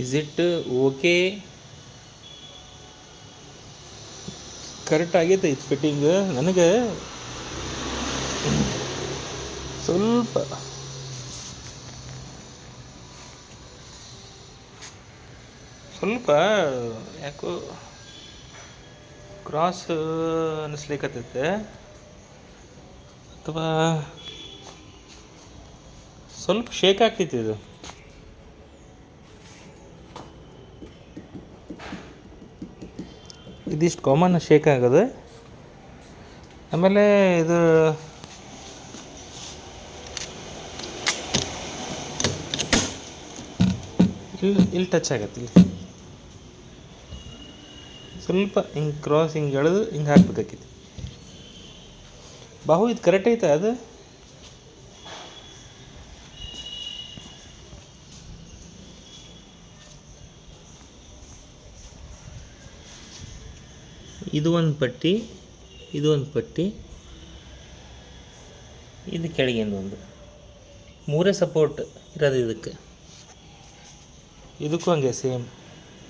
Is it okay? Correct ಆಗೈತೆ ಇದು fitting. ನನಗೆ ಸ್ವಲ್ಪ ಸ್ವಲ್ಪ ಯಾಕೋ ಕ್ರಾಸ್ ಅನ್ನಿಸ್ಲಿಕ್ಕತ್ತೈತೆ, ಅಥವಾ ಸ್ವಲ್ಪ ಶೇಕ್ ಆಗ್ತೈತಿ ಇದು. ಇದಿಷ್ಟು ಕಾಮನ್ ಶೇಕ್ ಆಗೋದು. ಆಮೇಲೆ ಇದು ಇಲ್ಲಿ ಟಚ್ ಆಗತ್ತೆ. ಇಲ್ಲಿ ಸ್ವಲ್ಪ ಹಿಂಗೆ ಕ್ರಾಸ್ ಹಿಂಗೆ ಎಳೆದು ಹಿಂಗೆ ಹಾಕ್ಬೇಕಾಕೈತಿ. ಬಾಹು ಇದು ಕರೆಕ್ಟ್ ಐತೆ ಅದು. ಇದು ಒಂದು ಪಟ್ಟಿ, ಇದು ಒಂದು ಪಟ್ಟಿ, ಇದು ಕೆಳಗಿಂದ ಒಂದು, ಮೂರೇ ಸಪೋರ್ಟ್ ಇರೋದು ಇದಕ್ಕೆ. ಇದಕ್ಕೂ ಹಂಗೆ ಸೇಮ್.